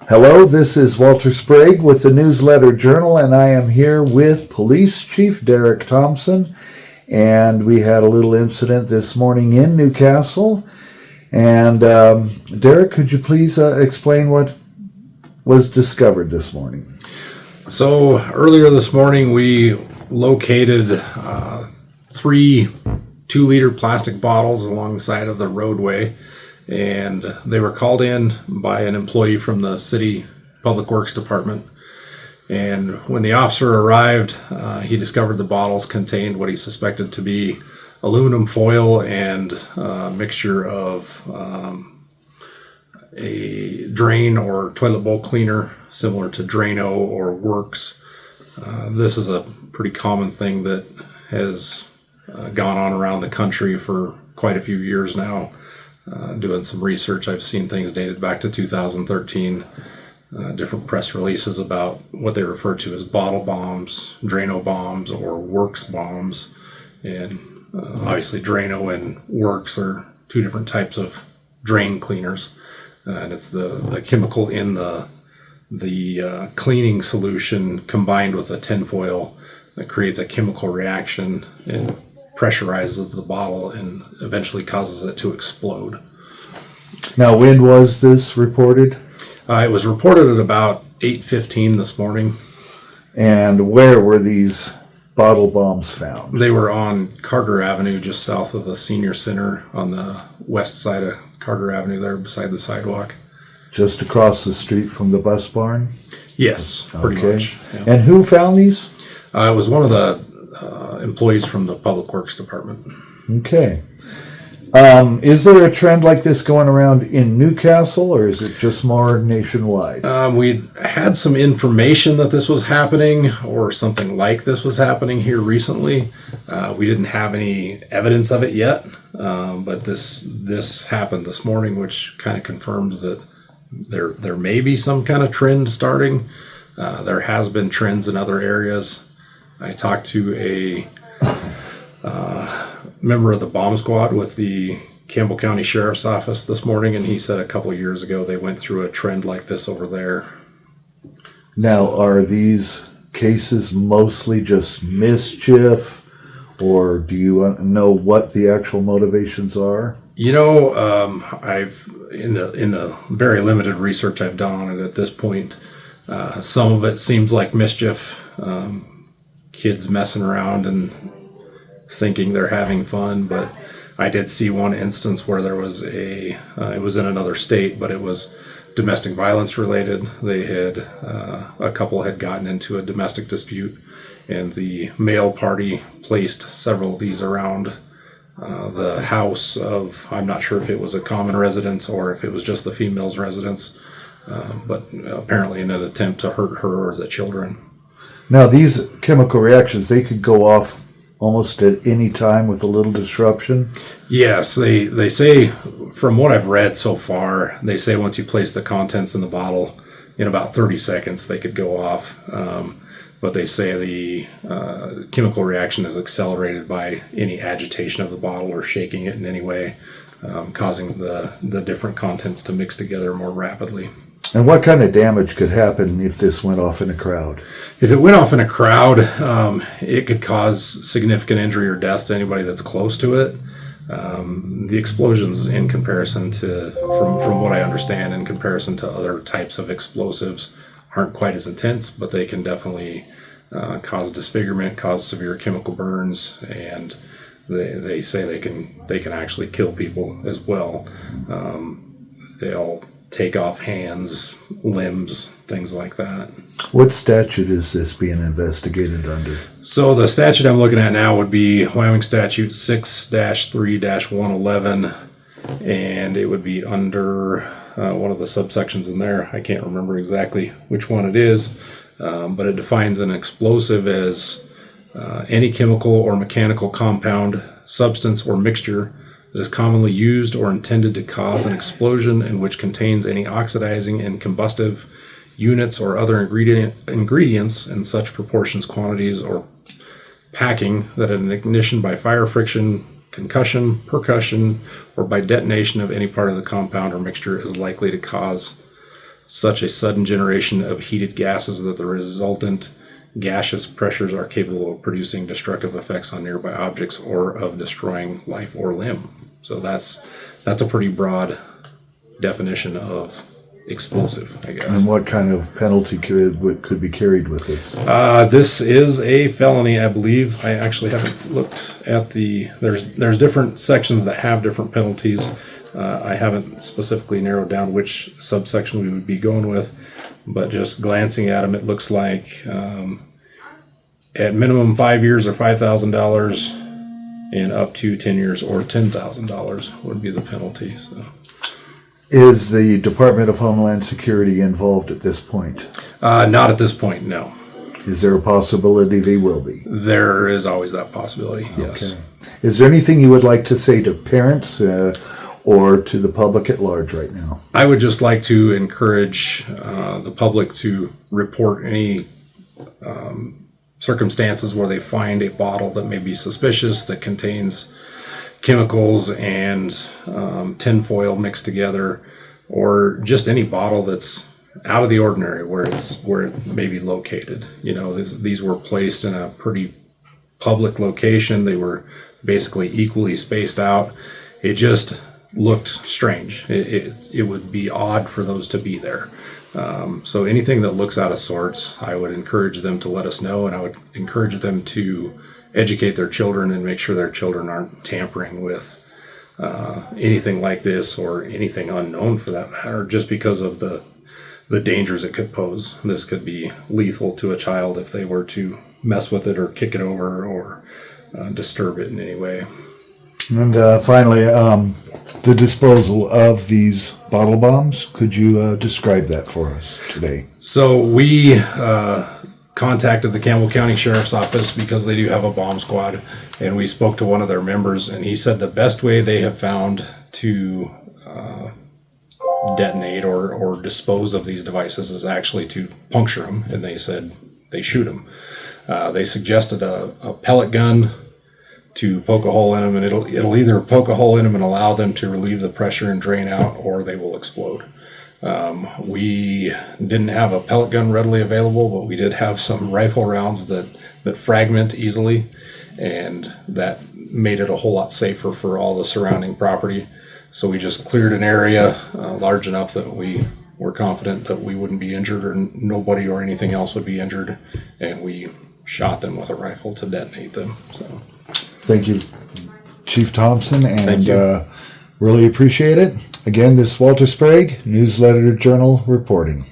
Hello, this is Walter Sprague with the Newsletter Journal, and I am here with Police Chief Derek Thompson. And we had a little incident this morning in Newcastle. And Derek, could you please explain what was discovered this morning? So earlier this morning, we located 3 2-liter plastic bottles along the side of the roadway. And they were called in by an employee from the City Public Works Department. And when the officer arrived, he discovered the bottles contained what he suspected to be aluminum foil and a mixture of a drain or toilet bowl cleaner similar to Drano or Works. This is a pretty common thing that has gone on around the country for quite a few years now. Doing some research, I've seen things dated back to 2013, different press releases about what they refer to as bottle bombs, Drano bombs, or Works bombs. And obviously Drano and Works are 2 different types of drain cleaners. And it's the chemical in the cleaning solution combined with a tinfoil that creates a chemical reaction and pressurizes the bottle and eventually causes it to explode. Now, when was this reported? It was reported at about 8:15 this morning. And where were these bottle bombs found? They were on Carter Avenue, just south of the Senior Center on the west side of Carter Avenue there beside the sidewalk. Just across the street from the bus barn? Yes, pretty much. Yeah. And who found these? It was one of the employees from the Public Works Department. Okay. Is there a trend like this going around in Newcastle, or is it just more nationwide? We had some information that this was happening, or something like this was happening here recently. We didn't have any evidence of it yet, but this happened this morning, which kind of confirms that there may be some kind of trend starting. There has been trends in other areas. I talked to a member of the bomb squad with the Campbell County Sheriff's Office this morning, and he said a couple of years ago they went through a trend like this over there. Now, are these cases mostly just mischief, or do you know what the actual motivations are? You know, I've in the very limited research I've done on it at this point, some of it seems like mischief. Kids messing around and thinking they're having fun, but I did see one instance where there was it was in another state, but it was domestic violence related. They had a couple had gotten into a domestic dispute, and the male party placed several of these around the house of, I'm not sure if it was a common residence or if it was just the female's residence, but apparently in an attempt to hurt her or the children. Now, these chemical reactions, they could go off almost at any time with a little disruption? Yes, they say, from what I've read so far, they say once you place the contents in the bottle, in about 30 seconds they could go off. But they say the chemical reaction is accelerated by any agitation of the bottle or shaking it in any way, causing the different contents to mix together more rapidly. And what kind of damage could happen if this went off in a crowd? If it went off in a crowd, it could cause significant injury or death to anybody that's close to it. The explosions, in comparison to, from what I understand, in comparison to other types of explosives, aren't quite as intense, but they can definitely cause disfigurement, cause severe chemical burns, and they say they can actually kill people as well. They'll take off hands, limbs, things like that. What statute is this being investigated under? So the statute I'm looking at now would be Wyoming Statute 6-3-111, and it would be under one of the subsections in there. I can't remember exactly which one it is, but it defines an explosive as any chemical or mechanical compound, substance, or mixture that is commonly used or intended to cause an explosion and which contains any oxidizing and combustive units or other ingredients in such proportions, quantities, or packing that an ignition by fire, friction, concussion, percussion, or by detonation of any part of the compound or mixture is likely to cause such a sudden generation of heated gases that the resultant gaseous pressures are capable of producing destructive effects on nearby objects or of destroying life or limb. So that's a pretty broad definition of explosive, I guess. And what kind of penalty could be carried with this? This is a felony, I believe. I actually haven't looked at there's different sections that have different penalties. I haven't specifically narrowed down which subsection we would be going with, but just glancing at them, it looks like at minimum 5 years or $5,000 and up to 10 years or $10,000 would be the penalty. So. Is the Department of Homeland Security involved at this point? Not at this point, no. Is there a possibility they will be? There is always that possibility, yes. Okay. Is there anything you would like to say to parents or to the public at large right now? I would just like to encourage the public to report any circumstances where they find a bottle that may be suspicious, that contains chemicals and tinfoil mixed together, or just any bottle that's out of the ordinary where it may be located. You know, these were placed in a pretty public location. They were basically equally spaced out. It just looked strange. It would be odd for those to be there. So anything that looks out of sorts, I would encourage them to let us know, and I would encourage them to educate their children and make sure their children aren't tampering with anything like this or anything unknown for that matter, just because of the dangers it could pose. This could be lethal to a child if they were to mess with it or kick it over or disturb it in any way. And finally, the disposal of these bottle bombs. Could you describe that for us today? So we contacted the Campbell County Sheriff's Office because they do have a bomb squad, and we spoke to one of their members, and he said the best way they have found to detonate or dispose of these devices is actually to puncture them, and they said they shoot them. They suggested a pellet gun to poke a hole in them, and it'll either poke a hole in them and allow them to relieve the pressure and drain out, or they will explode. We didn't have a pellet gun readily available, but we did have some rifle rounds that fragment easily, and that made it a whole lot safer for all the surrounding property. So we just cleared an area large enough that we were confident that we wouldn't be injured, or nobody or anything else would be injured, and we shot them with a rifle to detonate them. So. Thank you, Chief Thompson, and really appreciate it. Again, this is Walter Sprague, Newsletter Journal reporting.